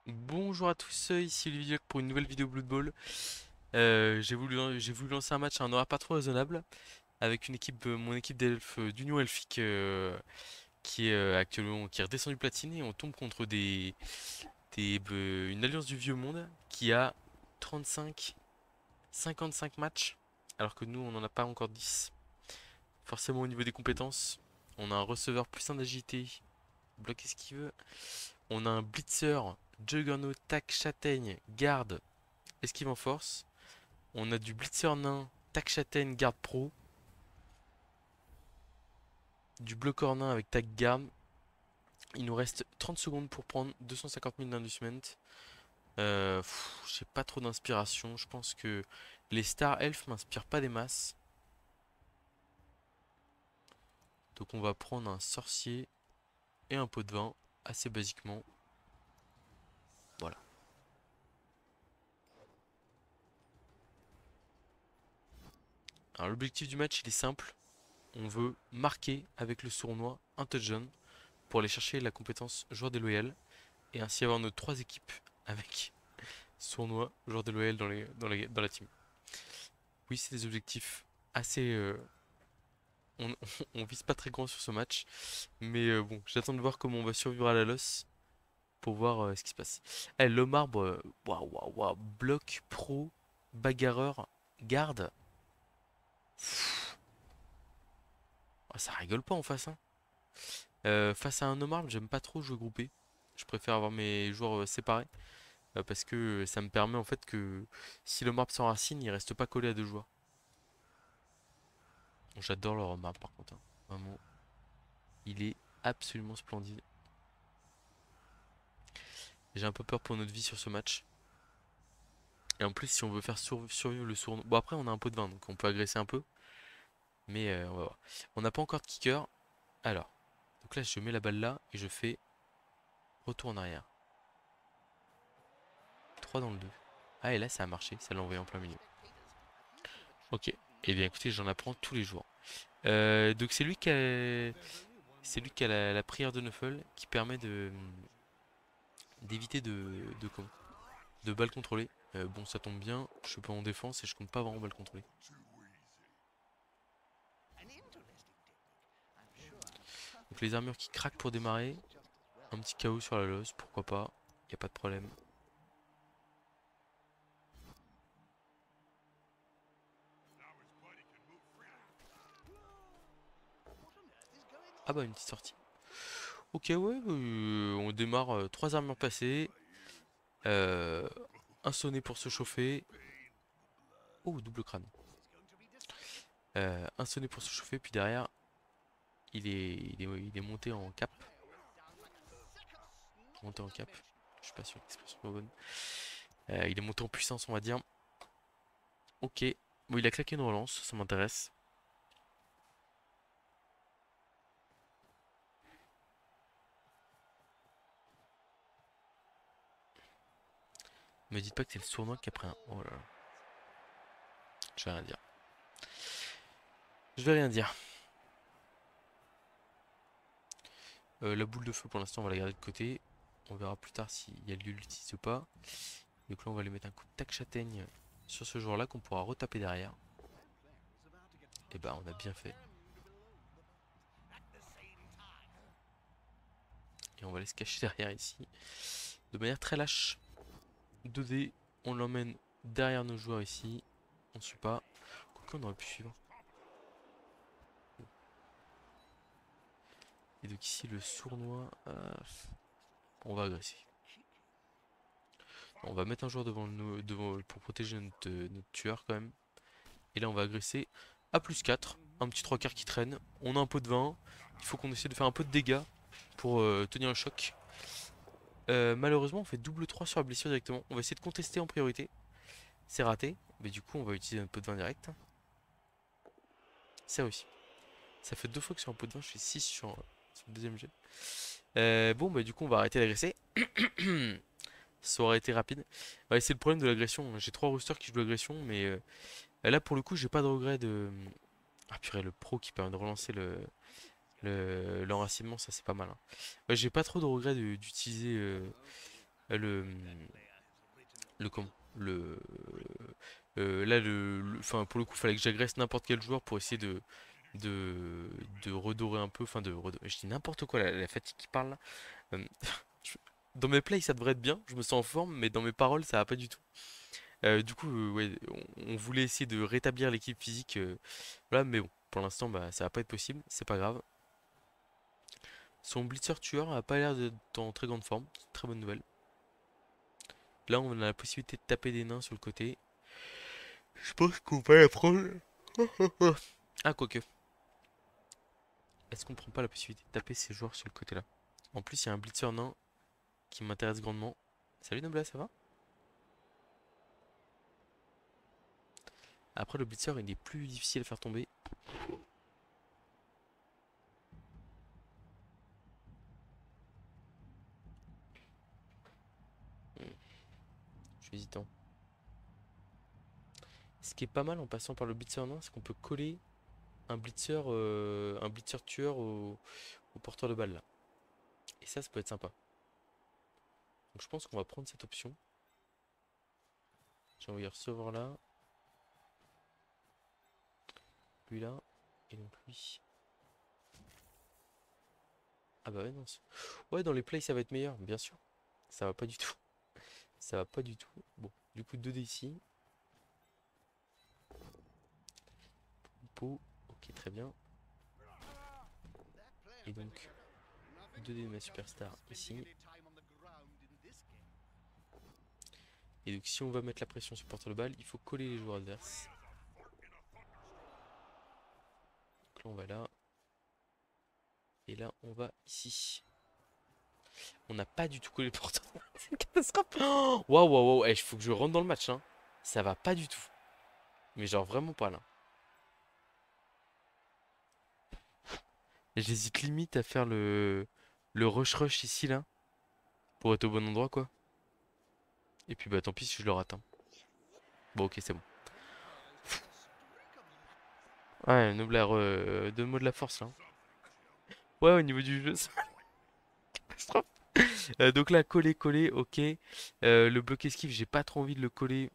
Bonjour à tous, ici Olivier pour une nouvelle vidéo Blood Bowl. J'ai voulu lancer un match à un horaire pas trop raisonnable avec mon équipe d'elfes d'Union Elfique qui est actuellement qui est redescendue platine et on tombe contre une alliance du vieux monde qui a 35, 55 matchs alors que nous on n'en a pas encore 10. Forcément au niveau des compétences, on a un receveur plus un agilité, bloc esquive, on a un blitzer, juggernaut, tac, châtaigne, garde, esquive en force. On a du blitzer nain, tac châtaigne, garde pro. Du bloqueur nain avec tac garde. Il nous reste 30 secondes pour prendre 250 000 d'inducement. J'ai pas trop d'inspiration. Je pense que les Star Elf m'inspirent pas des masses. Donc on va prendre un sorcier et un pot de vin, assez basiquement. Voilà. Alors l'objectif du match il est simple. On veut marquer avec le sournois un touchdown pour aller chercher la compétence joueur déloyal et ainsi avoir nos trois équipes avec sournois, joueur déloyal dans la team. Oui, c'est des objectifs assez. On, on vise pas très grand sur ce match, mais bon, j'attends de voir comment on va survivre à la loss pour voir ce qui se passe. Eh, l'homme arbre, waouh, waouh, waouh, bloc pro, bagarreur, garde. Ah, ça rigole pas en face, hein. Face à un homme arbre, j'aime pas trop jouer groupé. Je préfère avoir mes joueurs séparés parce que ça me permet en fait que si l'homme arbre s'enracine, il reste pas collé à deux joueurs. J'adore le homme arbre par contre, hein. Vraiment, il est absolument splendide. J'ai un peu peur pour notre vie sur ce match. Et en plus, si on veut faire survivre le sourd... Bon, après, on a un pot de vin, donc on peut agresser un peu. Mais on va voir. On n'a pas encore de kicker. Alors, donc là, je mets la balle là et je fais retour en arrière. 3 dans le 2. Ah, et là, ça a marché. Ça l'a envoyé en plein milieu. Ok. Eh bien, écoutez, j'en apprends tous les jours. Donc, c'est lui qui a la prière de Neufel qui permet d'éviter de balles contrôlées. Bon, ça tombe bien. Je suis pas en défense et je compte pas vraiment balle contrôlée. Donc les armures qui craquent pour démarrer. Un petit KO sur la losse, pourquoi pas. Y a pas de problème. Ah bah une petite sortie. Ok ouais, on démarre 3 armures passées. Euh, un sonnet pour se chauffer. Oh, double crâne. Un sonnet pour se chauffer, puis derrière, il est monté en cap. Monté en cap. Je suis pas sûr que l'expression soit bonne. Il est monté en puissance, on va dire. Ok. Bon, il a claqué une relance, ça m'intéresse. Me dites pas que c'est le sournois qui a pris un. Oh là là. Je vais rien dire. Je vais rien dire. La boule de feu pour l'instant on va la garder de côté. On verra plus tard s'il y a lieu de l'utiliser ou pas. Donc là on va lui mettre un coup de tac châtaigne sur ce joueur là qu'on pourra retaper derrière. Et bah on a bien fait. Et on va aller se cacher derrière ici. De manière très lâche. 2D, on l'emmène derrière nos joueurs ici. On suit pas. Quoique on aurait pu suivre. Et donc ici le sournois. On va agresser. On va mettre un joueur pour protéger notre tueur quand même. Et là on va agresser à plus 4. Un petit 3 quarts qui traîne. On a un pot de vin. Il faut qu'on essaie de faire un peu de dégâts pour tenir le choc. Malheureusement on fait double 3 sur la blessure directement. On va essayer de contester en priorité. C'est raté. Mais du coup on va utiliser un pot de vin direct. C'est réussi. Ça fait deux fois que sur un pot de vin je fais 6 sur le deuxième jet. Bon bah du coup on va arrêter d'agresser. Ça aurait été rapide. Ouais, c'est le problème de l'agression. J'ai trois roosters qui jouent l'agression, mais là pour le coup j'ai pas de regret de. Ah purée, le pro qui permet de relancer l'enracinement, ça c'est pas mal, hein. Ouais, j'ai pas trop de regret d'utiliser le, le comment? Le, là, enfin, pour le coup, fallait que j'agresse n'importe quel joueur pour essayer de, de redorer un peu. Enfin, je dis n'importe quoi, la fatigue qui parle là. Euh, je- Dans mes plays, ça devrait être bien, je me sens en forme, mais dans mes paroles, ça va pas du tout. Du coup, ouais, on voulait essayer de rétablir l'équipe physique, voilà, mais bon, pour l'instant, bah, ça va pas être possible, c'est pas grave. Son blitzer tueur a pas l'air d'être en très grande forme, très bonne nouvelle. Là, on a la possibilité de taper des nains sur le côté. Je pense qu'on va la prendre. Ah, quoique. Est-ce qu'on prend pas la possibilité de taper ces joueurs sur le côté là? En plus, il y a un blitzer nain qui m'intéresse grandement. Salut Nobla, ça va? Après, le blitzer, il est plus difficile à faire tomber. Je suis hésitant. Ce qui est pas mal en passant par le blitzer nain, c'est qu'on peut coller un blitzer tueur au porteur de balle là. Et ça peut être sympa. Donc je pense qu'on va prendre cette option. J'ai envoyé recevoir là, lui là, et donc lui. Ah bah ouais, non. Ouais, dans les plays, ça va être meilleur, bien sûr. Ça va pas du tout. Ça va pas du tout. Bon, du coup, 2D ici. Pot. Ok, très bien. Et donc, 2D de ma superstar ici. Et donc, si on va mettre la pression sur le porteur de balle, il faut coller les joueurs adverses. Donc là, on va là. Et là, on va ici. On n'a pas du tout collé le porteur de balle. C'est une catastrophe. Oh, waouh, waouh, waouh. Il faut que je rentre dans le match, hein. Ça va pas du tout. Mais genre, vraiment pas là. J'hésite limite à faire le rush ici, là. Pour être au bon endroit, quoi. Et puis, bah, tant pis si je le rate, hein. Bon, ok, c'est bon. Ouais, Nobler, donne-moi de la force, là. Ouais, au niveau du jeu, c'est une catastrophe. Donc là, coller, ok. Le bloc esquive, j'ai pas trop envie de le coller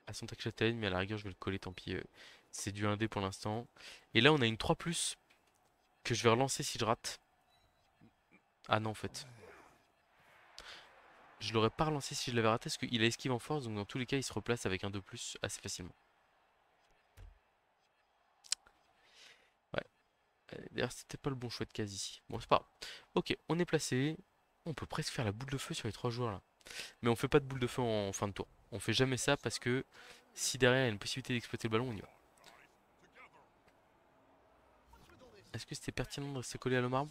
à son tac châtaigne, mais à la rigueur, je vais le coller, tant pis. C'est du 1D pour l'instant. Et là, on a une 3+, que je vais relancer si je rate. Ah non, en fait. Je l'aurais pas relancé si je l'avais raté, parce qu'il a esquive en force, donc dans tous les cas, il se replace avec un 2+, assez facilement. Ouais. D'ailleurs, c'était pas le bon choix de case ici. Bon, c'est pas grave. Ok, on est placé. On peut presque faire la boule de feu sur les 3 joueurs là. Mais on fait pas de boule de feu en fin de tour. On fait jamais ça parce que si derrière il y a une possibilité d'exploiter le ballon, on y va. Est-ce que c'était pertinent de rester collé à le marbre?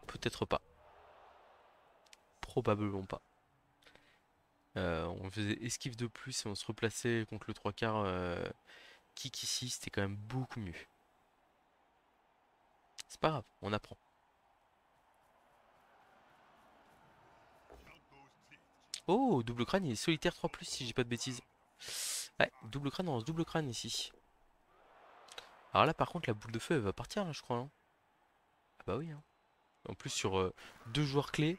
Peut-être pas. Probablement pas. On faisait esquive de plus et on se replaçait contre le 3 quarts kick ici. C'était quand même beaucoup mieux. C'est pas grave, on apprend. Oh, double crâne, il est solitaire 3+, si j'ai pas de bêtises. Ouais, double crâne, on lance double crâne ici. Alors là, par contre, la boule de feu, elle va partir, là, je crois, hein. Ah bah oui, hein. En plus, sur 2 joueurs clés.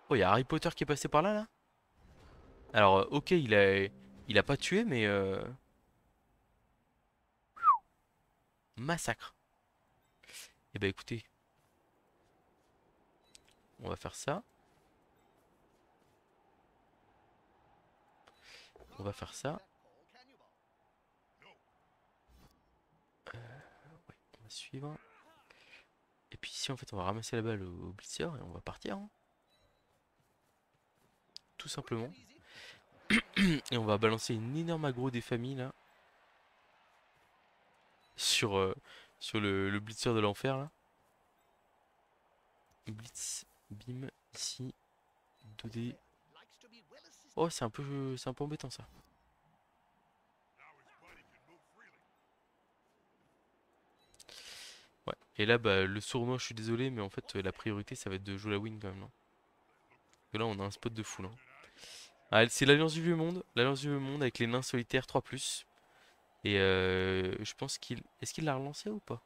Oh, il y a Harry Potter qui est passé par là, là. Alors, ok, il a pas tué, mais massacre. Eh bah écoutez, on va faire ça. On va faire ça. Ouais, on va suivre. Et puis ici, en fait, on va ramasser la balle au blitzer et on va partir, hein. Tout simplement. Et on va balancer une énorme aggro des familles, là. Sur, sur le blitzer de l'enfer, là. Blitz, bim, ici. 2D. Oh, c'est un peu embêtant, ça. Ouais. Et là, bah, le sournois, je suis désolé, mais en fait, la priorité, ça va être de jouer la win quand même, là. Parce que là, on a un spot de fou, là. Ah, c'est l'Alliance du Vieux Monde. L'Alliance du Vieux Monde avec les nains solitaires 3+. Et je pense qu'il... Est-ce qu'il l'a relancé ou pas?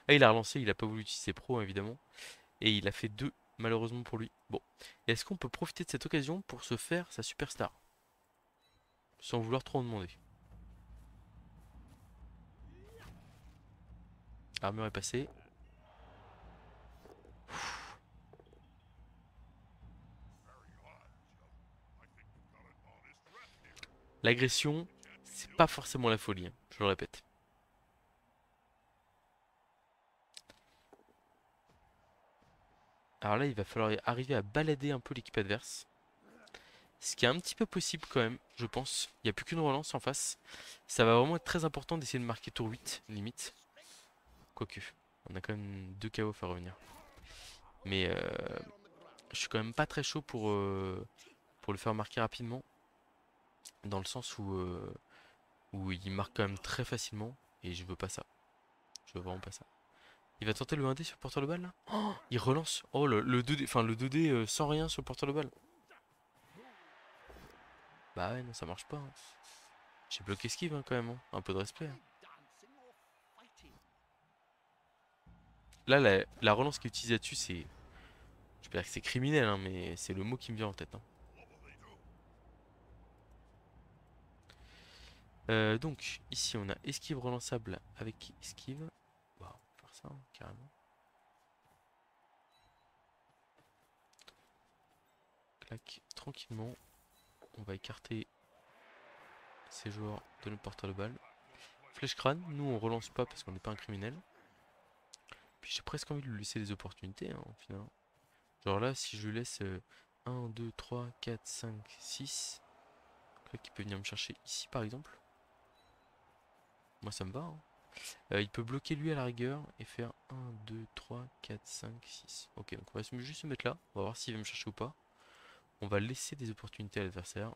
Ah, il a relancé, il a pas voulu utiliser pro, hein, évidemment. Et il a fait 2, malheureusement pour lui. Bon. Est-ce qu'on peut profiter de cette occasion pour se faire sa superstar? Sans vouloir trop en demander. Armure est passée. L'agression, c'est pas forcément la folie, hein, je le répète. Alors là, il va falloir arriver à balader un peu l'équipe adverse. Ce qui est un petit peu possible quand même, je pense. Il n'y a plus qu'une relance en face. Ça va vraiment être très important d'essayer de marquer tour 8, limite. Quoique, on a quand même 2 KO à faire revenir. Mais je suis quand même pas très chaud pour le faire marquer rapidement. Dans le sens où il marque quand même très facilement. Et je veux pas ça. Je veux vraiment pas ça. Il va tenter le 1D sur le porteur de balle là. Oh, il relance. Oh le 2D, enfin le 2D sans rien sur le porteur de balle. Bah ouais, non, ça marche pas, hein. J'ai bloqué esquive hein, quand même, hein. Un peu de respect, hein. Là, la relance qui est utilisée là-dessus, c'est. Je peux dire que c'est criminel, hein, mais c'est le mot qui me vient en tête, hein. Donc, ici, on a esquive relançable avec esquive. Bah, on va faire ça, hein, carrément. Clac, tranquillement. On va écarter ces joueurs de notre porteur de balle. Flèche crâne, nous on relance pas parce qu'on n'est pas un criminel. Puis j'ai presque envie de lui laisser des opportunités, hein, au final. Genre là, si je lui laisse 1, 2, 3, 4, 5, 6, là, il peut venir me chercher ici par exemple. Moi ça me va, hein. Il peut bloquer lui à la rigueur et faire 1, 2, 3, 4, 5, 6. Ok, donc on va juste se mettre là. On va voir s'il va me chercher ou pas. On va laisser des opportunités à l'adversaire.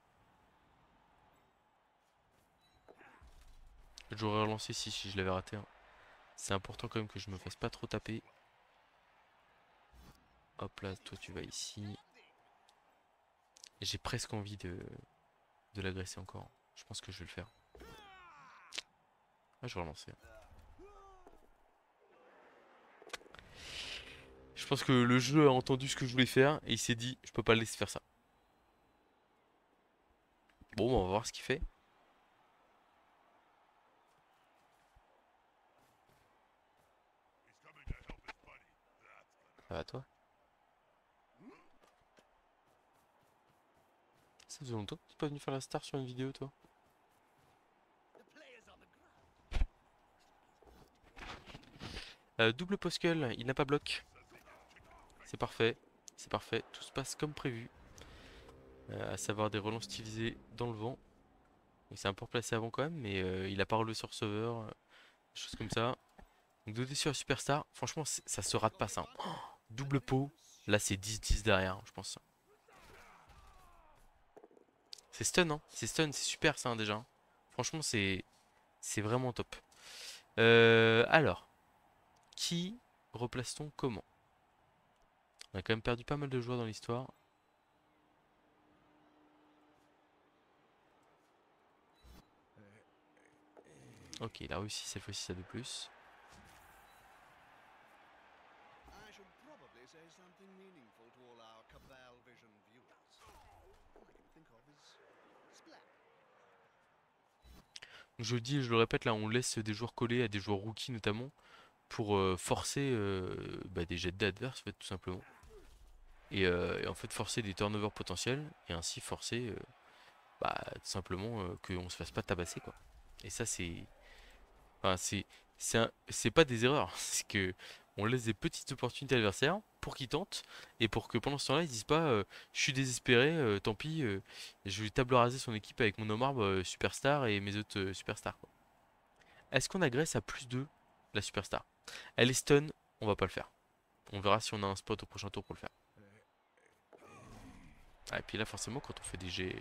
J'aurais relancé si je l'avais raté, hein. C'est important quand même que je me fasse pas trop taper. Hop là, toi tu vas ici. J'ai presque envie de l'agresser encore. Je pense que je vais le faire. Ah, je vais relancer. Je pense que le jeu a entendu ce que je voulais faire et il s'est dit, je peux pas le laisser faire ça. Bon, on va voir ce qu'il fait. Ça va toi? Ça faisait longtemps que t'es pas venu faire la star sur une vidéo toi? Double poskel, il n'a pas bloc. C'est parfait. C'est parfait. Tout se passe comme prévu. À savoir des relances stylisées dans le vent. Il s'est un peu replacé avant quand même, mais il a pas relevé sur receveur. Des choses comme ça. Donc 2D sur la superstar. Franchement, ça se rate pas ça, hein. Oh, double pot. Là, c'est 10-10 derrière, je pense. C'est stun, hein. C'est stun, c'est super ça, hein, déjà. Franchement, c'est vraiment top. Alors, qui replace-t-on comment? On a quand même perdu pas mal de joueurs dans l'histoire. Ok, il a réussi cette fois-ci ça de plus. Je le dis et je le répète, là on laisse des joueurs collés à des joueurs rookies notamment pour forcer bah, des jets d'adverse en fait, tout simplement. Et en fait forcer des turnovers potentiels et ainsi forcer bah, tout simplement qu'on se fasse pas tabasser quoi. Et ça c'est. Enfin, c'est pas des erreurs, c'est que on laisse des petites opportunités à l'adversaire pour qu'ils tentent et pour que pendant ce temps-là ils disent pas je suis désespéré, tant pis, je vais table raser son équipe avec mon homme arbre superstar et mes autres superstars quoi. Est-ce qu'on agresse à plus 2 la superstar? Elle est stun, on va pas le faire. On verra si on a un spot au prochain tour pour le faire. Ah, et puis là forcément quand on fait des G,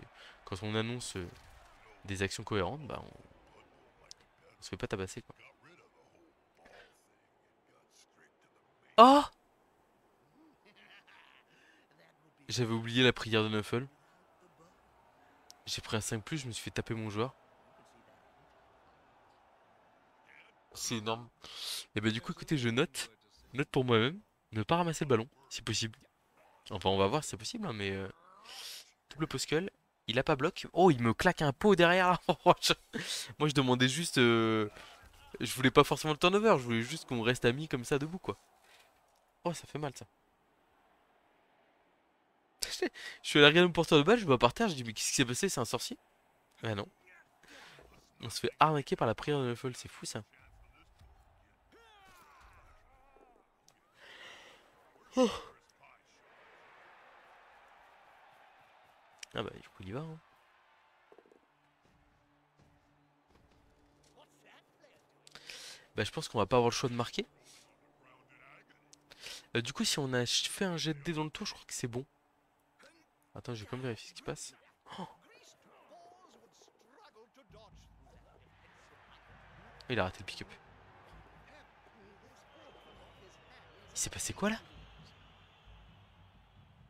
quand on annonce des actions cohérentes, bah on se fait pas tabasser quoi. Oh, j'avais oublié la prière de Nuffle. J'ai pris un 5+, je me suis fait taper mon joueur. C'est énorme. Et bah du coup écoutez je note pour moi-même, ne pas ramasser le ballon, si possible. Enfin on va voir si c'est possible hein, mais double post-cull, il a pas bloc. Oh il me claque un pot derrière. Moi je demandais juste je voulais pas forcément le turnover, je voulais juste qu'on reste amis comme ça debout quoi. Oh ça fait mal ça. Je suis allé regarder mon porteur de balle, je me vois par terre, je dis mais qu'est-ce qui s'est passé, c'est un sorcier? Ah non. On se fait arnaquer par la prière de Nuffle, c'est fou ça. Oh. Ah bah du coup il y va hein. Bah je pense qu'on va pas avoir le choix de marquer. Du coup si on a fait un jet de dés dans le tour, je crois que c'est bon. Attends, je vais quand même vérifier ce qui se passe. Oh, il a raté le pick-up. Il s'est passé quoi là?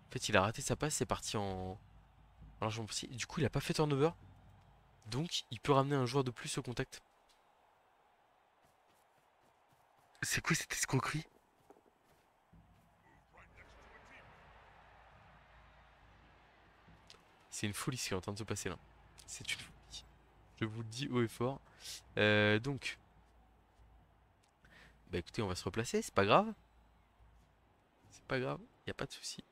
En fait il a raté sa passe, c'est parti en largement possible. Du coup il a pas fait turnover. Donc il peut ramener un joueur de plus au contact. C'est quoi cette escroquerie? C'est une folie ce qui est en train de se passer là. C'est une folie. Je vous le dis haut et fort. Donc, bah écoutez, on va se replacer, c'est pas grave. C'est pas grave, y a pas de souci.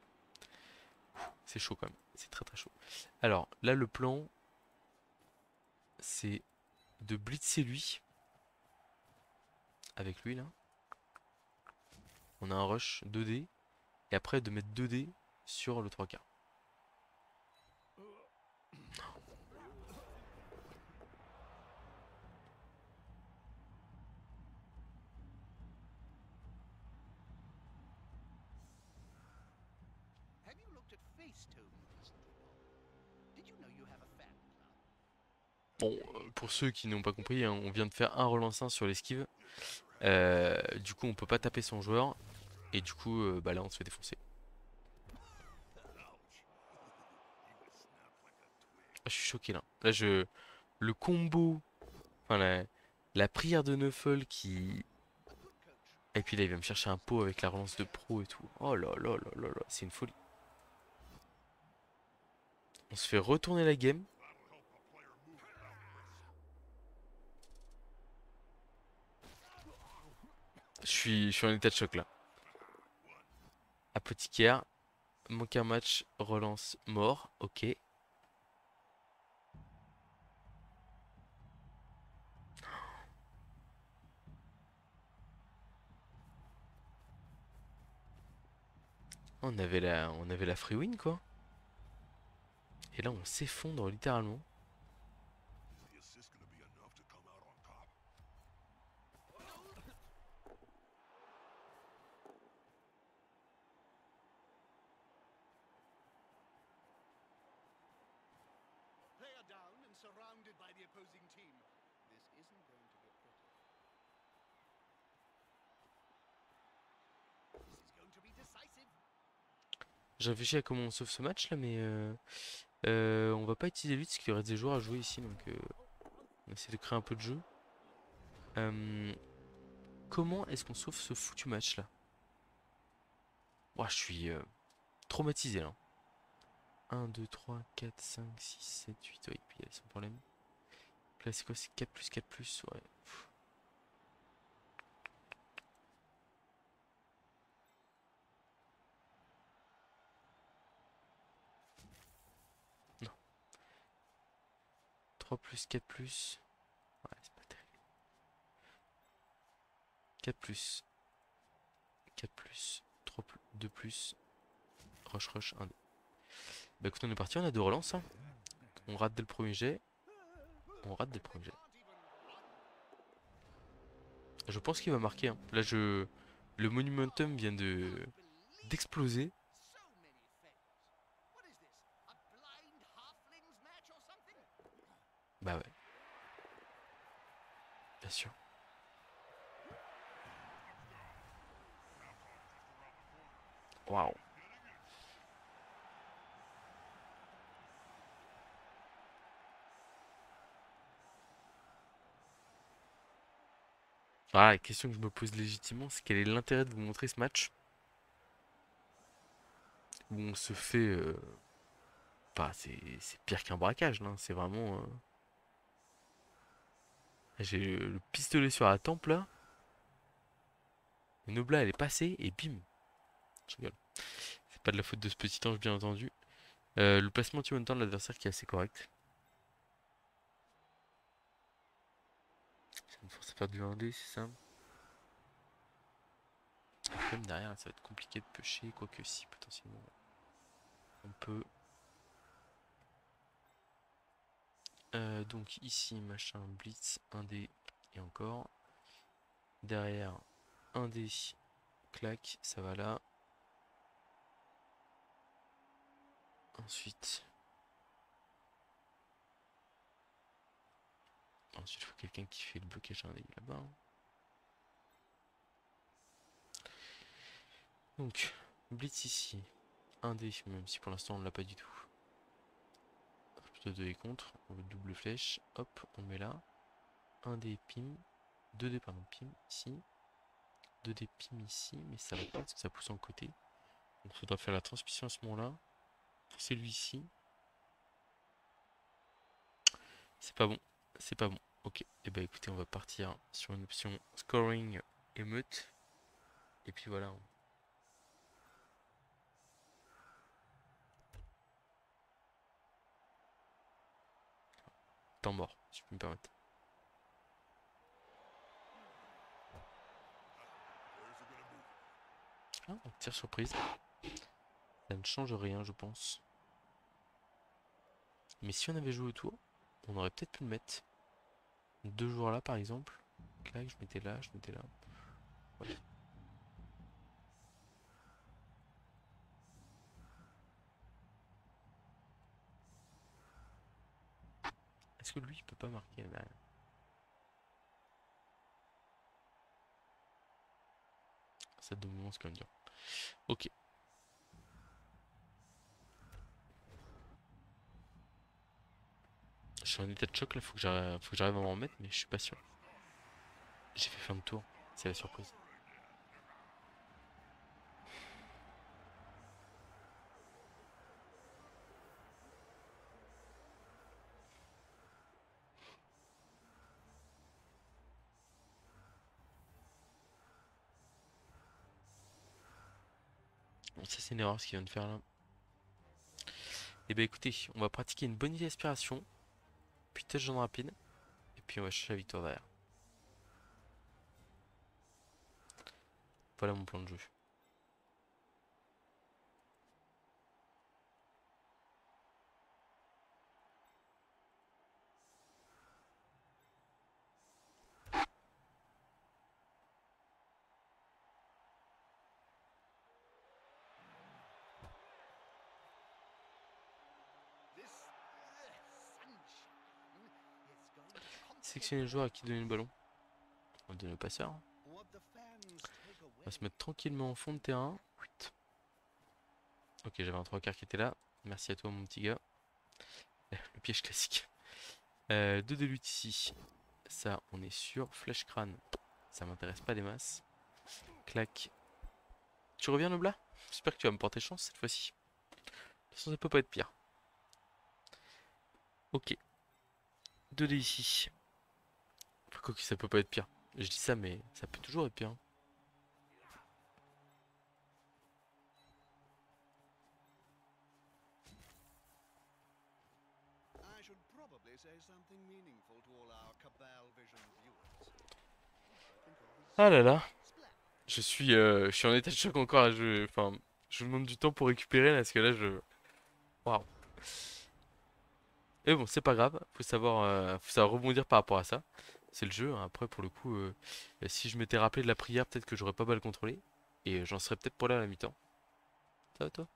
C'est chaud quand même, c'est très très chaud. Alors, là le plan, c'est de blitzer lui. Avec lui là. On a un rush 2D. Et après de mettre 2D sur le 3K. Bon, pour ceux qui n'ont pas compris, hein, on vient de faire un relance 1 sur l'esquive. Du coup, on peut pas taper son joueur. Et du coup, bah là, on se fait défoncer. Ah, je suis choqué là. Là, le combo, enfin la prière de Nuffle qui. Et puis là, il va me chercher un pot avec la relance de pro et tout. Oh là là là là là, c'est une folie. On se fait retourner la game. Je suis en état de choc là. Apothicaire, manque un match, relance mort, ok. On avait la free win quoi. Et là on s'effondre littéralement. J'ai réfléchi à comment on sauve ce match là mais on va pas utiliser lui parce qu'il reste des joueurs à jouer ici donc on essaie de créer un peu de jeu. Euh, Comment est-ce qu'on sauve ce foutu match là? Ouah, je suis traumatisé là. 1, 2, 3, 4, 5, 6, 7, 8, oui, puis sans problème. Donc là c'est quoi? C'est 4 plus 4 plus, ouais. Pff. Non, 3 plus 4 plus. Ouais, c'est pas terrible. 4 plus 4 plus 3 plus 2 plus. Rush rush 1 2. Bah écoute on est parti, on a deux relances hein. On rate dès le premier jet. On rate dès le premier jet. Je pense qu'il va marquer hein. Là je. Le monumentum vient de d'exploser. Bah ouais, bien sûr. Waouh. Ah, la question que je me pose légitimement, c'est quel est l'intérêt de vous montrer ce match où on se fait... Bah, c'est pire qu'un braquage, là. C'est vraiment... J'ai le pistolet sur la tempe, là. Nobla, elle est passée, et bim. Je rigole. C'est pas de la faute de ce petit ange, bien entendu. Le placement anti-one-turn de l'adversaire qui est assez correct. Ça me force à faire du 1D, c'est ça. Même derrière, ça va être compliqué de pêcher, quoique si, potentiellement. On peut. Donc ici, machin, blitz, 1D et encore. Derrière, 1D, clac, ça va là. Ensuite, il faut quelqu'un qui fait le blocage 1D là-bas. Donc, blitz ici, 1D, même si pour l'instant on ne l'a pas du tout. Plutôt 2 et contre, on veut double flèche, hop, on met là. 1D pim, 2D pardon, pim ici. 2D pim ici, mais ça va pas parce que ça pousse en côté. Donc il faudra faire la transmission à ce moment-là. Pour celui-ci, c'est pas bon. C'est pas bon. Ok. Et bah écoutez, on va partir sur une option scoring émeute. Et puis voilà. Temps mort, si je peux me permettre. Ah, un tir surprise. Ça ne change rien, je pense. Mais si on avait joué autour, on aurait peut-être pu le mettre. 2 joueurs là, par exemple. Clac, je mettais là, je mettais là. Voilà. Est-ce que lui, il peut pas marquer derrière? Ça de moment, c'est quand même dur. Ok. Je suis en état de choc là, faut que j'arrive à m'en remettre, mais je suis pas sûr. J'ai fait fin de tour, c'est la surprise. Bon, ça c'est une erreur ce qu'il vient de faire là. Et bah écoutez, on va pratiquer une bonne aspiration, puis touchdown rapide, et puis on va chercher la victoire derrière. Voilà mon plan de jeu. Sélectionner le joueur à qui donner le ballon. On va donner au passeur. On va se mettre tranquillement en fond de terrain. Ok, j'avais un 3 quarts qui était là. Merci à toi mon petit gars. Le piège classique. 2 de lutte ici. Ça, on est sûr. Flash crâne. Ça m'intéresse pas des masses. Clac. Tu reviens Nobla? J'espère que tu vas me porter chance cette fois-ci. De toute façon, ça peut pas être pire. Ok. 2D ici. Enfin, quoi que ça peut pas être pire. Je dis ça, mais ça peut toujours être pire. Ah là là. Je suis en état de choc encore. Là, enfin, je vous demande du temps pour récupérer là, parce que là, je. Waouh. Mais bon, c'est pas grave. Faut savoir rebondir par rapport à ça. C'est le jeu, hein. Après, pour le coup, si je m'étais rappelé de la prière, peut-être que j'aurais pas mal contrôlé. Et j'en serais peut-être pas là à la mi-temps. Ça va, toi?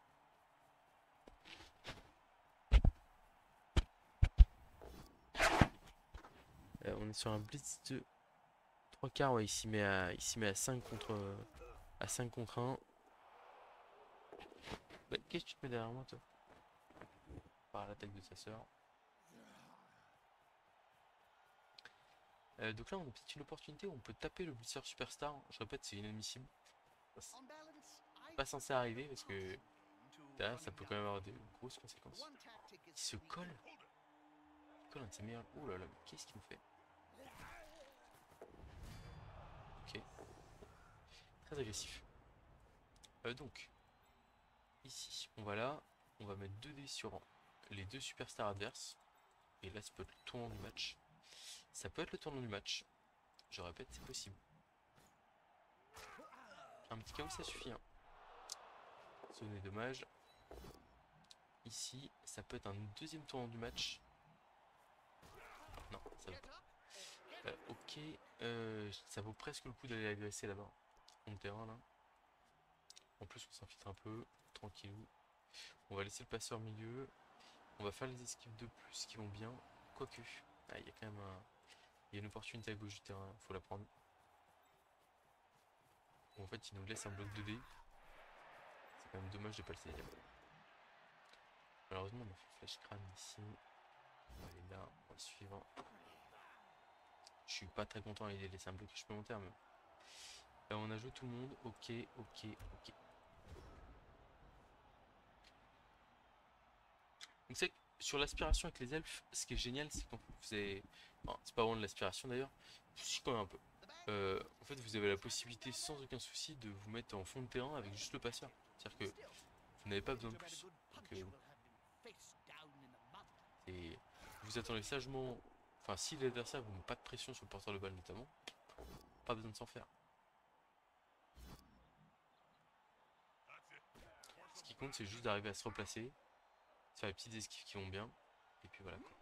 On est sur un blitz de 3 quarts. Ouais, il s'y met à 5 contre, à 5 contre 1. Bah, qu'est-ce que tu te mets derrière moi, toi? Par l'attaque de sa sœur. Donc là, on a peut-être une opportunité où on peut taper le Blitzer Superstar. Je répète, c'est inadmissible. C'est pas censé arriver parce que derrière, ça peut quand même avoir de grosses conséquences. Il se colle. Il colle un de ses meilleurs. Oh là là, mais qu'est-ce qu'il nous fait? Ok, très agressif. Donc, ici, on va là. On va mettre 2 dés sur les 2 superstars adverses. Et là, ça peut être le tournant du match. Ça peut être le tournant du match. Je répète, c'est possible. Un petit chaos, ça suffit. Hein. Ce n'est dommage. Ici, ça peut être un deuxième tournant du match. Non, ça va pas. Ok, ça vaut presque le coup d'aller agresser là-bas. Mon terrain là. En plus, on s'infiltre un peu. Tranquillou. On va laisser le passeur au milieu. On va faire les esquives de plus qui vont bien. Quoique. Ah, il y a quand même il y a une opportunité à gauche du terrain. Faut la prendre. Bon, en fait, il nous laisse un bloc 2D. C'est quand même dommage de pas le saisir. Malheureusement, on a fait flash crâne ici. On va aller là. On va suivre. Je suis pas très content, il a laissé un blocage supplémentaire. Mais... Là, on a joué tout le monde. Ok, ok, ok. Donc c'est sur l'aspiration avec les elfes, ce qui est génial, c'est quand vous avez... Enfin, c'est pas vraiment de l'aspiration d'ailleurs, si quand même un peu. En fait, vous avez la possibilité sans aucun souci de vous mettre en fond de terrain avec juste le passeur. C'est-à-dire que vous n'avez pas besoin de plus. Donc, vous attendez sagement... Enfin, si l'adversaire vous met pas de pression sur le porteur de balle notamment, pas besoin de s'en faire. Ce qui compte, c'est juste d'arriver à se replacer, faire les petites esquives qui vont bien, et puis voilà quoi.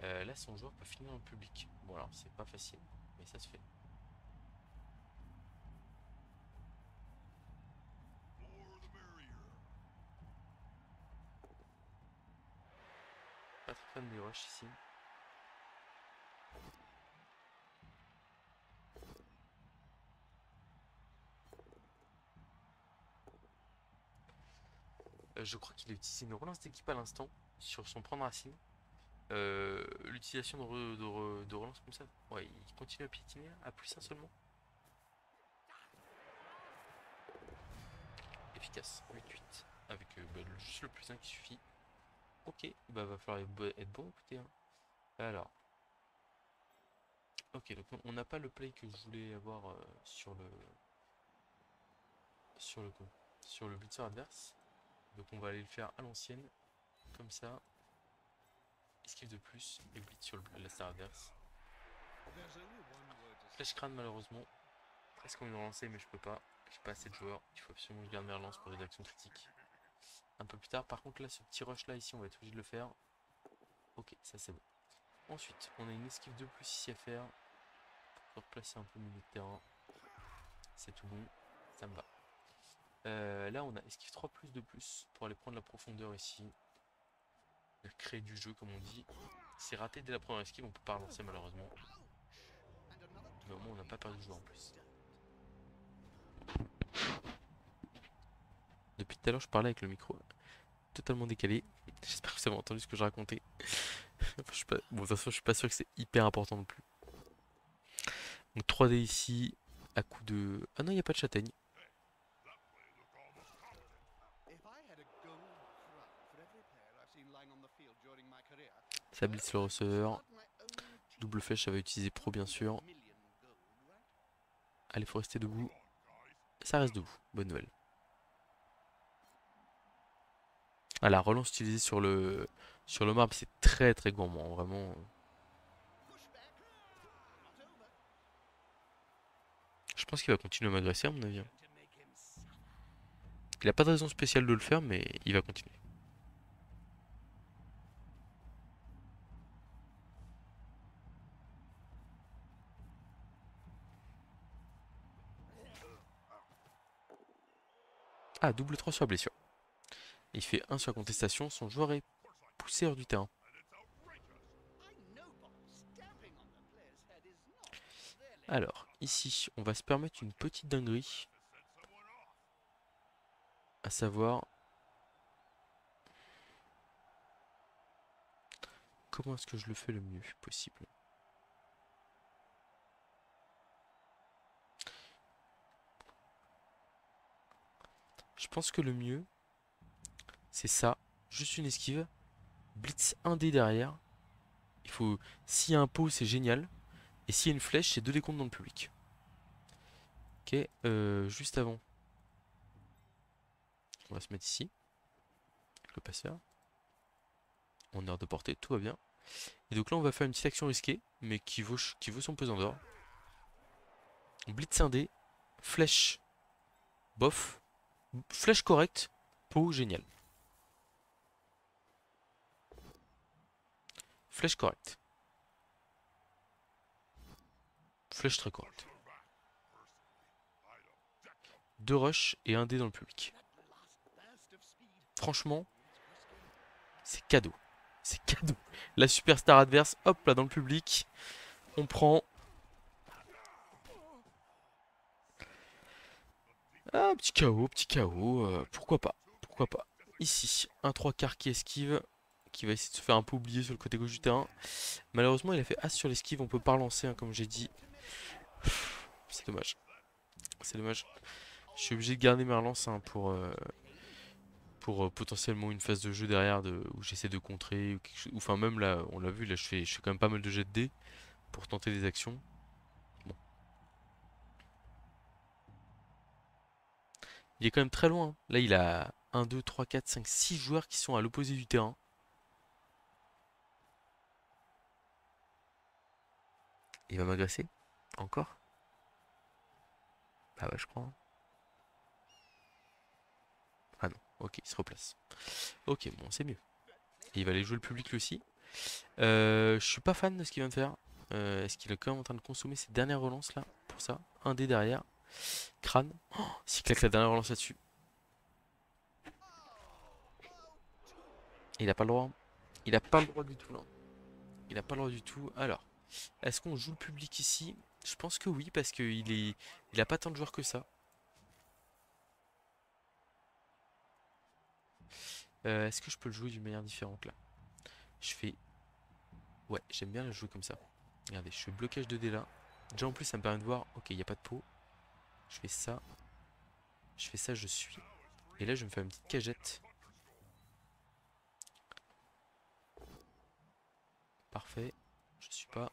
Là, son joueur peut finir dans le public. Bon, alors, c'est pas facile, mais ça se fait. Pas très fan des rushs ici. Je crois qu'il a utilisé une relance d'équipe à l'instant sur son prendre racine. L'utilisation de relance comme ça. Ouais, il continue à piétiner à plus un seulement. Efficace. 8-8. Avec bah, juste le plus 1 qui suffit. Ok, bah va falloir être bon, écoutez. Hein. Alors. Ok, donc on n'a pas le play que je voulais avoir sur le sur le blitzer adverse. Donc on va aller le faire à l'ancienne. Comme ça. Esquive de plus et blitz sur la star adverse. Flash crâne malheureusement. Presque envie de relancer mais je peux pas. J'ai pas assez de joueurs. Il faut absolument que je garde mes relances pour les actions critiques. Un peu plus tard. Par contre là ce petit rush là ici on va être obligé de le faire. Ok ça c'est bon. Ensuite on a une esquive de plus ici à faire. Pour replacer un peu le milieu de terrain. C'est tout bon. Ça me va. Là on a esquive 3 plus de plus pour aller prendre la profondeur ici. Créer du jeu comme on dit. C'est raté dès la première esquive, on peut pas relancer malheureusement. Mais au moins on n'a pas perdu de joueur en plus. Depuis tout à l'heure je parlais avec le micro totalement décalé. J'espère que vous avez entendu ce que je racontais. Enfin, je suis pas... Bon, de toute façon je suis pas sûr que c'est hyper important non plus. Donc 3D ici, à coup de... Ah non il n'y a pas de châtaigne. Ça blitz le receveur. Double flèche, ça va utiliser pro bien sûr. Allez, faut rester debout. Ça reste debout, bonne nouvelle. Ah, la relance utilisée sur le marbre, c'est très très gourmand, vraiment. Je pense qu'il va continuer à m'agresser à mon avis. Il a pas de raison spéciale de le faire, mais il va continuer. Ah, double 3 sur blessure. Il fait 1 sur contestation, son joueur est poussé hors du terrain. Alors, ici, on va se permettre une petite dinguerie. À savoir... comment est-ce que je le fais le mieux possible? Je pense que le mieux, c'est ça. Juste une esquive. Blitz 1D derrière. Il faut. S'il y a un pot, c'est génial. Et s'il y a une flèche, c'est 2 décomptes dans le public. Ok, juste avant. On va se mettre ici. Avec le passeur. En aire de portée, tout va bien. Et donc là, on va faire une petite action risquée, mais qui vaut son pesant d'or. Blitz 1D. Flèche. Bof. Flèche correcte. Pot génial. Flèche correcte. Flèche très correcte. 2 rush et 1 dé dans le public. Franchement, c'est cadeau. C'est cadeau. La superstar adverse, hop là dans le public. On prend. Ah, petit KO, petit KO. Pourquoi pas? Pourquoi pas? Ici, un 3 quarts qui esquive. Qui va essayer de se faire un peu oublier sur le côté gauche du terrain. Malheureusement, il a fait As sur l'esquive. On peut pas relancer, hein, comme j'ai dit. C'est dommage. C'est dommage. Je suis obligé de garder mes relances, hein, pour potentiellement une phase de jeu derrière où j'essaie de contrer. Ou quelque chose. Enfin, même là, on l'a vu, là, je fais quand même pas mal de jets de dés pour tenter des actions. Bon. Il est quand même très loin, hein. Là, il a 1, 2, 3, 4, 5, 6 joueurs qui sont à l'opposé du terrain. Il va m'agresser? Encore? Ah ouais, je crois, hein. Ah non, ok, il se replace. Ok, bon, c'est mieux. Et il va aller jouer le public lui aussi. Je suis pas fan de ce qu'il vient de faire. Est-ce qu'il est quand même en train de consommer ses dernières relances là? Pour ça, un dé derrière. Crâne. Oh, s'il claque la dernière relance là-dessus. Il a pas le droit. Il a pas le droit du tout là. Il a pas le droit du tout. Alors, est-ce qu'on joue le public ici? Je pense que oui, parce il a pas tant de joueurs que ça. Est-ce que je peux le jouer d'une manière différente là? Je fais. Ouais, j'aime bien le jouer comme ça. Regardez, je fais blocage de dés là. Déjà en plus, ça me permet de voir. Ok, il n'y a pas de pot. Je fais ça. Je fais ça, je suis. Et là, je vais me faire une petite cagette. Parfait. Je suis pas.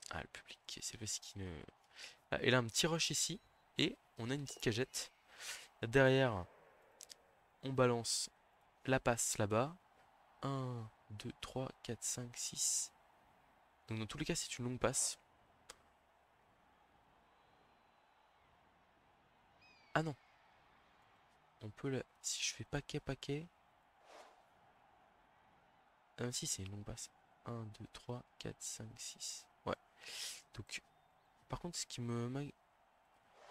Ah, le public, c'est le qui ne. Ah, et là, un petit rush ici. Et on a une petite cagette. Derrière, on balance la passe là-bas. 1, 2, 3, 4, 5, 6. Donc dans tous les cas, c'est une longue passe. Ah non. On peut la. Si je fais paquet, paquet. Ah si, c'est une longue passe. 1, 2, 3, 4, 5, 6. Ouais. Donc, par contre, ce qui me.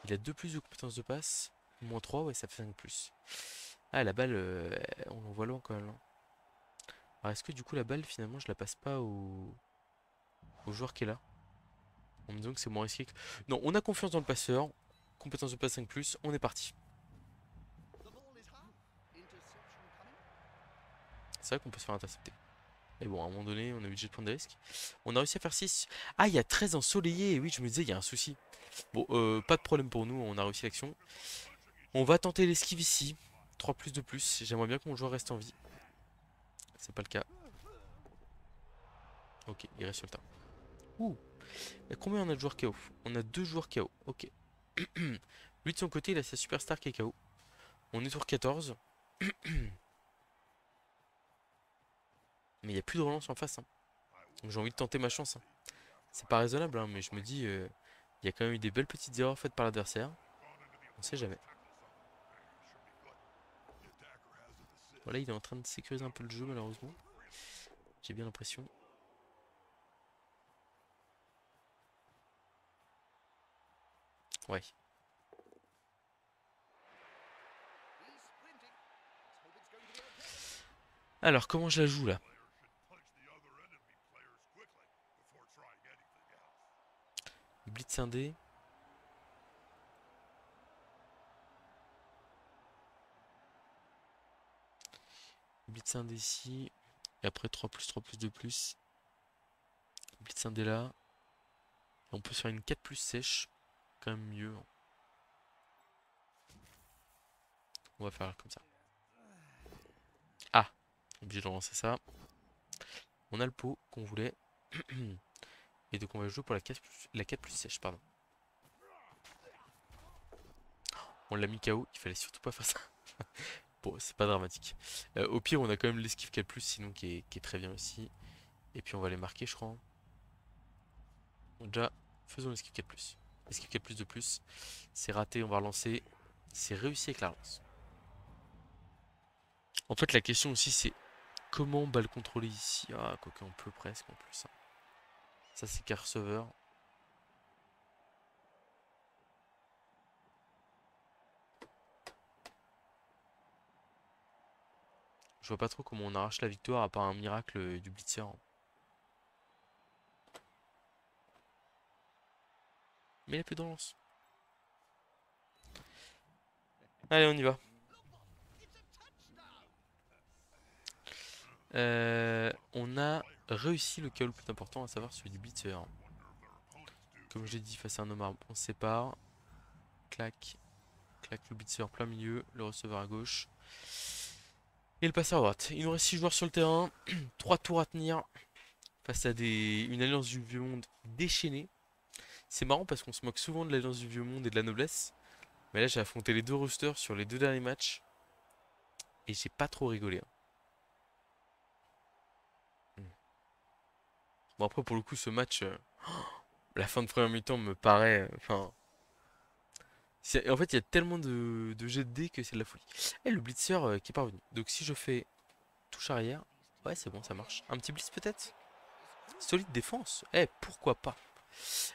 Il a 2 plus de compétences de passe. Moins 3, ouais, ça fait 5 plus. Ah, la balle, on l'envoie loin quand même, hein. Alors, est-ce que du coup, la balle, finalement, je la passe pas au joueur qui est là? En me disant que c'est moins risqué. Non, on a confiance dans le passeur. Compétence de passe 5 plus, on est parti. C'est vrai qu'on peut se faire intercepter. Mais bon, à un moment donné, on est obligé de prendre des risques. On a réussi à faire 6. Ah, il y a 13 ensoleillés. Oui, je me disais, il y a un souci. Bon, pas de problème pour nous, on a réussi l'action. On va tenter l'esquive ici. 3 plus de plus. J'aimerais bien que mon joueur reste en vie. C'est pas le cas. Ok, il reste sur le terrain. Ouh. Et combien on a de joueurs KO? On a 2 joueurs KO. Ok. Lui de son côté, il a sa superstar qui est KO. On est tour 14. Mais il n'y a plus de relance en face, hein. Donc j'ai envie de tenter ma chance, hein. C'est pas raisonnable, hein, mais je me dis, il y a quand même eu des belles petites erreurs faites par l'adversaire. On sait jamais. Voilà, il est en train de sécuriser un peu le jeu, malheureusement. J'ai bien l'impression. Ouais. Alors, comment je la joue là? Blitz 1D. Blitz 1D ici. Et après 3+3+2+. Blitz 1D là. Et on peut se faire une 4+ sèche. Quand même mieux. On va faire comme ça. Ah, obligé de relancer ça. On a le pot qu'on voulait. Et donc on va jouer pour la 4+ sèche, pardon. On l'a mis KO, il fallait surtout pas faire ça. Bon, c'est pas dramatique. Au pire, on a quand même l'esquive 4+, sinon qui est très bien aussi. Et puis on va les marquer, je crois. Donc déjà, faisons l'esquive 4+. Esquive 4+ de plus. C'est raté, on va relancer. C'est réussi avec la relance. En fait, la question aussi, c'est comment on va le contrôler ici. Ah, quoique on peut presque en plus, hein. Ça, c'est car receveur. Je vois pas trop comment on arrache la victoire à part un miracle du blitzer. Mais il a plus de relance. Allez, on y va. On a réussi le KO le plus important, à savoir celui du blitzer. Comme je l'ai dit, face à un homme arme, on se sépare. Clac, clac, le blitzer plein milieu, le receveur à gauche. Et le passeur à droite. Il nous reste 6 joueurs sur le terrain. 3 tours à tenir face à une alliance du vieux monde déchaînée. C'est marrant parce qu'on se moque souvent de l'alliance du vieux monde et de la noblesse. Mais là, j'ai affronté les deux rosters sur les 2 derniers matchs. Et j'ai pas trop rigolé, hein. Bon, après, pour le coup, ce match, la fin de première mi-temps me paraît. Enfin. En fait, il y a tellement de jets de dés que c'est de la folie. Et le blitzer qui est parvenu. Donc, si je fais touche arrière, ouais, c'est bon, ça marche. Un petit blitz peut-être. Solide défense. Eh, pourquoi pas.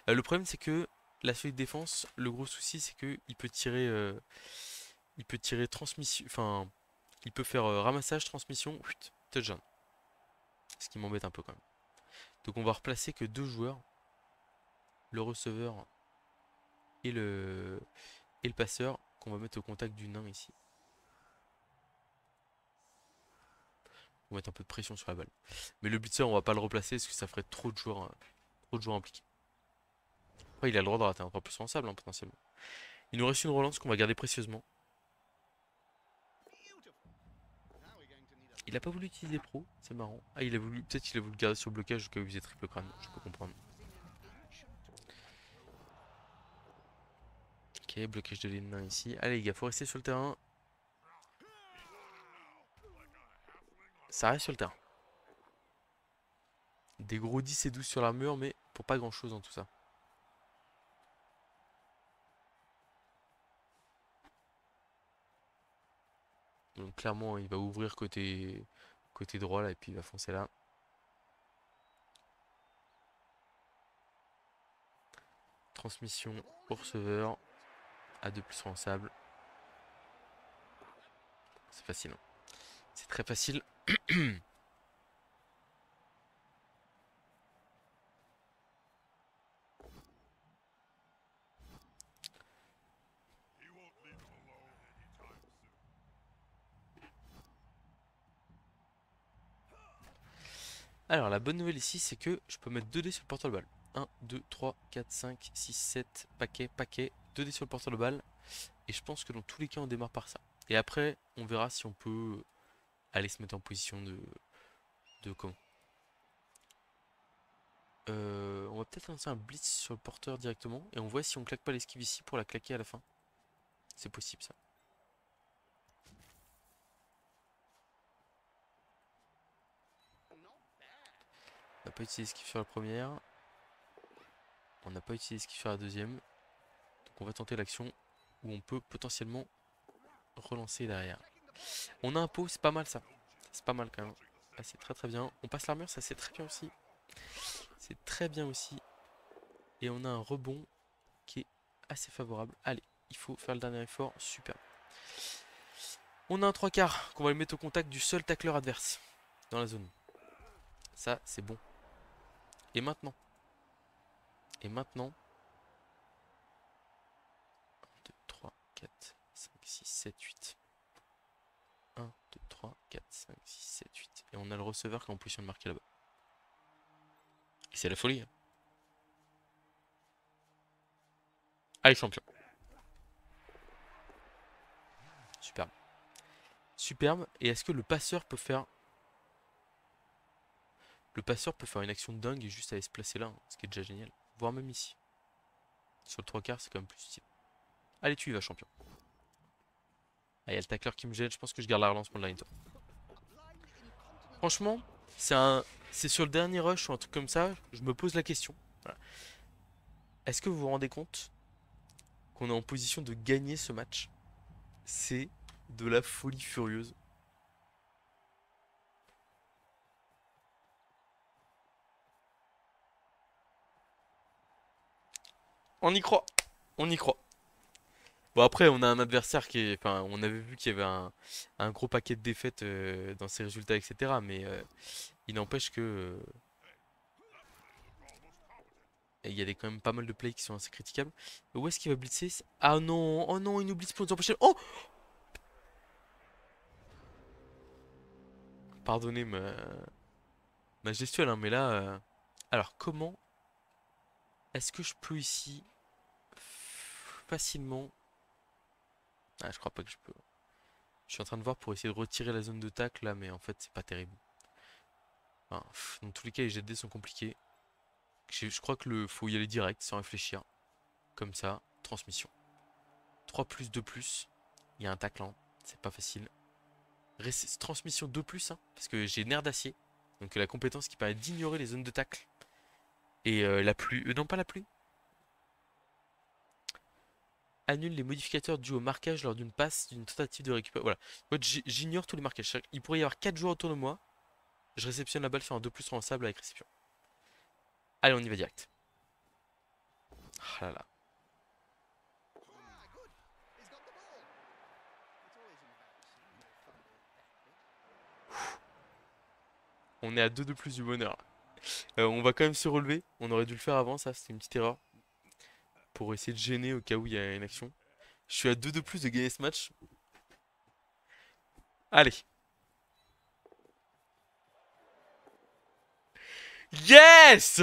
Le problème, c'est que la solide défense, le gros souci, c'est que il peut tirer transmission. Enfin, il peut faire ramassage, transmission, touchdown. Ce qui m'embête un peu quand même. Donc, on va replacer que 2 joueurs, le receveur et le passeur, qu'on va mettre au contact du nain ici. On va mettre un peu de pression sur la balle. Mais le blitzer, on va pas le replacer parce que ça ferait trop de joueurs impliqués. Après, il a le droit de rater un 3 plus responsable, hein, potentiellement. Il nous reste une relance qu'on va garder précieusement. Il a pas voulu utiliser pro, c'est marrant. Ah, il a voulu, peut-être qu'il a voulu le garder sur le blocage au cas où il faisait triple crâne, je peux comprendre. Ok, blocage de l'ennemi ici. Allez les gars, faut rester sur le terrain. Ça reste sur le terrain. Des gros 10 et 12 sur l'armure, mais pour pas grand chose dans tout ça. Donc clairement, il va ouvrir côté droit là, et puis il va foncer là. Transmission au receveur. À 2 plus sable. C'est facile, hein. C'est très facile. Alors la bonne nouvelle ici, c'est que je peux mettre 2 dés sur le porteur de balle. 1, 2, 3, 4, 5, 6, 7, paquet, 2 dés sur le porteur de balle. Et je pense que dans tous les cas, on démarre par ça. Et après, on verra si on peut aller se mettre en position de comment. On va peut-être lancer un blitz sur le porteur directement. Et on voit si on claque pas l'esquive ici pour la claquer à la fin. C'est possible ça. On n'a pas utilisé l'esquive sur la première. On n'a pas utilisé l'esquive sur la deuxième. Donc on va tenter l'action où on peut potentiellement relancer derrière. On a un pot, c'est pas mal ça. C'est pas mal quand même. Ah, c'est très très bien. On passe l'armure, ça c'est très bien aussi. C'est très bien aussi. Et on a un rebond qui est assez favorable. Allez, il faut faire le dernier effort. Super. On a un 3/4 qu'on va le mettre au contact du seul tacleur adverse dans la zone. Ça, c'est bon. Et maintenant. Et maintenant. 1, 2, 3, 4, 5, 6, 7, 8. 1, 2, 3, 4, 5, 6, 7, 8. Et on a le receveur qui est en position de marquer là-bas. Et c'est la folie, hein. Allez, champion. Superbe. Superbe. Et est-ce que le passeur peut faire... Le passeur peut faire une action de dingue et juste aller se placer là, hein, ce qui est déjà génial. Voire même ici. Sur le 3 quarts, c'est quand même plus utile. Allez, tu y vas, champion. Ah, il y a le tacler qui me gêne. Je pense que je garde la relance pour le line. Franchement, c'est sur le dernier rush ou un truc comme ça. Je me pose la question. Voilà. Est-ce que vous vous rendez compte qu'on est en position de gagner ce match? C'est de la folie furieuse. On y croit. On y croit. Bon, après, on a un adversaire qui est. Enfin, on avait vu qu'il y avait un gros paquet de défaites dans ses résultats, etc. Mais il n'empêche que. Il y a quand même pas mal de plays qui sont assez critiquables. Où est-ce qu'il va blitzer? Ah non! Oh non, il nous blitz pour nous empêcher. Oh! Pardonnez ma gestuelle, hein, mais là. Alors, comment est-ce que je peux ici facilement. Ah, je crois pas que je peux. Je suis en train de voir pour essayer de retirer la zone de tacle là, mais en fait, c'est pas terrible. Enfin, dans tous les cas, les jet de dés sont compliqués. Je crois que faut y aller direct, sans réfléchir. Comme ça, transmission. 3 plus, 2 plus. Il y a un taclant, c'est pas facile. Transmission 2 plus, hein, parce que j'ai nerf d'acier. Donc la compétence qui permet d'ignorer les zones de tacle. Et la pluie. Non, pas la pluie. Annule les modificateurs dus au marquage lors d'une passe, d'une tentative de récupération. Voilà. En fait, j'ignore tous les marquages. Il pourrait y avoir 4 joueurs autour de moi. Je réceptionne la balle sur un 2 plus relançable avec réception. Allez, on y va direct. Ah là là. On est à 2 de plus du bonheur. On va quand même se relever. On aurait dû le faire avant, ça, c'était une petite erreur. Pour essayer de gêner au cas où il y a une action. Je suis à 2 de plus de gagner ce match. Allez. Yes!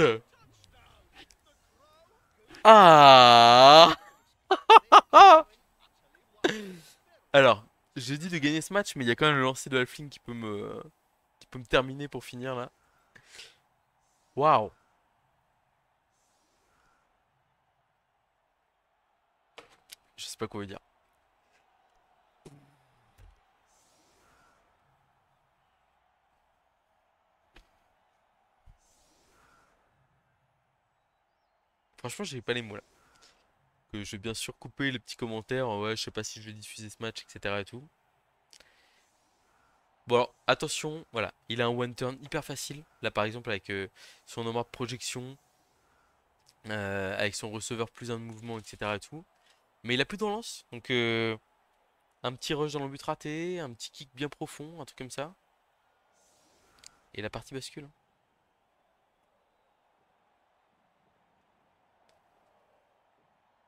Ah! Alors, j'ai dit de gagner ce match, mais il y a quand même le lancer de Halfling qui peut me terminer pour finir là. Waouh! Je sais pas quoi vous dire. Franchement, j'ai pas les mots là. Que je vais bien sûr couper les petits commentaires. Ouais, je sais pas si je vais diffuser ce match, etc. et tout. Bon alors, attention, voilà, il a un one turn hyper facile. Là par exemple avec son nombre de projection, avec son receveur plus un de mouvement, etc. et tout. Mais il a plus de relance, donc un petit rush dans le but raté, un petit kick bien profond, un truc comme ça. Et la partie bascule, hein.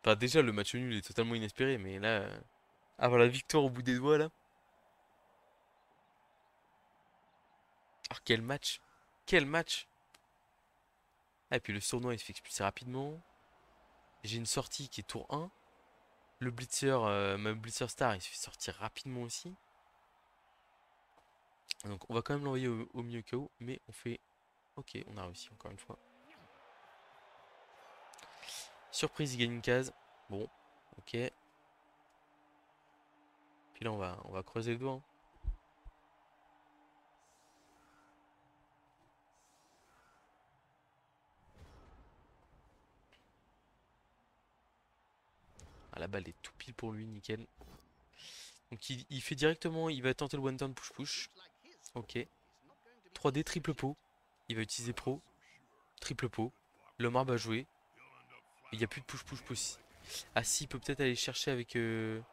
Enfin déjà le match nul est totalement inespéré, mais là, avoir la victoire au bout des doigts là. Alors quel match! Quel match! Ah, et puis le sournois il se fait expulser rapidement. J'ai une sortie qui est tour 1. Le blitzer, même blitzer star, il se fait sortir rapidement aussi. Donc on va quand même l'envoyer au milieu KO, mais on fait... Ok, on a réussi encore une fois. Surprise, il gagne une case. Bon, ok. Puis là on va creuser le doigt, hein. Ah, la balle est tout pile pour lui, nickel. Donc il fait directement, il va tenter le one turn push-push. Ok. 3D, triple pot. Il va utiliser pro. Triple pot. L'Omar va jouer. Il n'y a plus de push-push possible. Ah si, il peut peut-être aller chercher avec... Il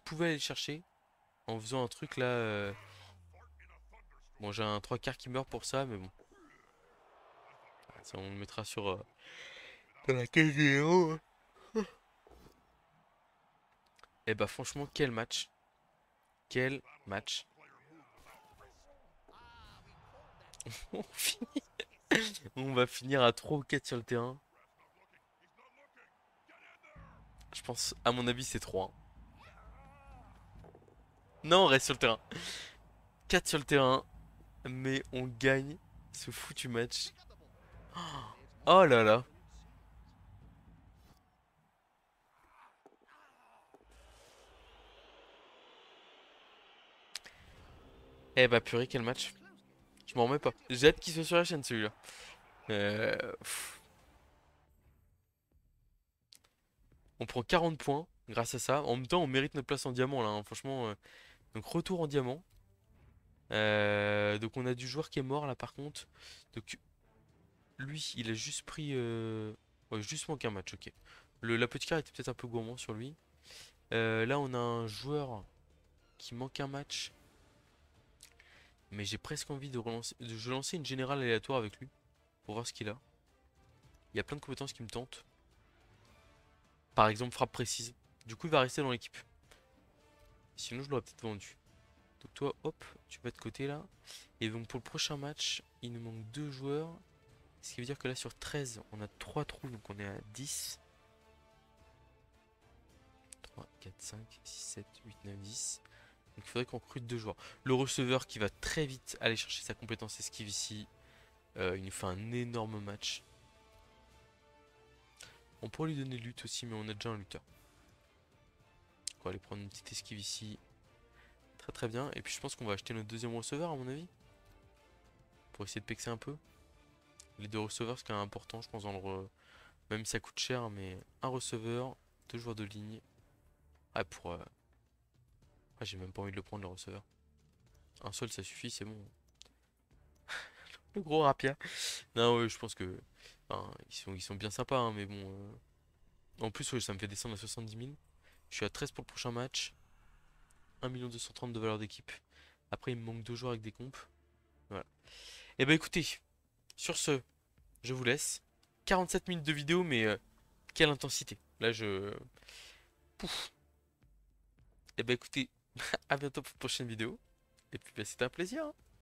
pouvait aller chercher en faisant un truc là... Bon, j'ai un 3 quarts qui meurt pour ça, mais bon. Ça, on le mettra sur... dans la cage des héros, hein. Et bah franchement, quel match. Quel match. On finit. On va finir à 3 ou 4 sur le terrain. Je pense, à mon avis, c'est 3. Non, on reste sur le terrain. 4 sur le terrain. Mais on gagne ce foutu match. Oh là là. Eh bah purée, quel match. Je m'en remets pas. J'ai hâte qu'il soit sur la chaîne celui-là. Pff. On prend 40 points grâce à ça. En même temps, on mérite notre place en diamant là, hein. Franchement, donc retour en diamant. Donc on a du joueur qui est mort là par contre. Donc lui, il a juste pris... Ouais, juste manqué un match, ok. L'apothicaire était peut-être un peu gourmand sur lui. Là, on a un joueur qui manque un match. Mais j'ai presque envie de relancer, de lancer une générale aléatoire avec lui. Pour voir ce qu'il a. Il y a plein de compétences qui me tentent. Par exemple, frappe précise. Du coup, il va rester dans l'équipe. Sinon, je l'aurais peut-être vendu. Donc toi, hop, tu vas de côté là. Et donc pour le prochain match, il nous manque 2 joueurs. Ce qui veut dire que là sur 13, on a 3 trous, donc on est à 10. 3, 4, 5, 6, 7, 8, 9, 10. Donc il faudrait qu'on recrute 2 joueurs. Le receveur qui va très vite aller chercher sa compétence esquive ici. Il nous fait un énorme match. On pourrait lui donner lutte aussi, mais on a déjà un lutteur. On va aller prendre une petite esquive ici. Très très bien. Et puis je pense qu'on va acheter notre deuxième receveur à mon avis. Pour essayer de pexer un peu. Les 2 receveurs, c'est quand même important, je pense, même si ça coûte cher, mais un receveur, 2 joueurs de ligne. Ah, pour... Ah, j'ai même pas envie de le prendre, le receveur. Un seul, ça suffit, c'est bon. Le gros rapia. Non, ouais, je pense que... Enfin, ils sont bien sympas, hein, mais bon... En plus, ouais, ça me fait descendre à 70 000. Je suis à 13 pour le prochain match. 1 230 000 de valeur d'équipe. Après, il me manque 2 joueurs avec des comptes. Voilà. Et bah écoutez, sur ce, je vous laisse. 47 minutes de vidéo, mais quelle intensité. Là, je... Pouf. Et bah écoutez, à bientôt pour une prochaine vidéo. Et puis bah, c'était un plaisir, hein.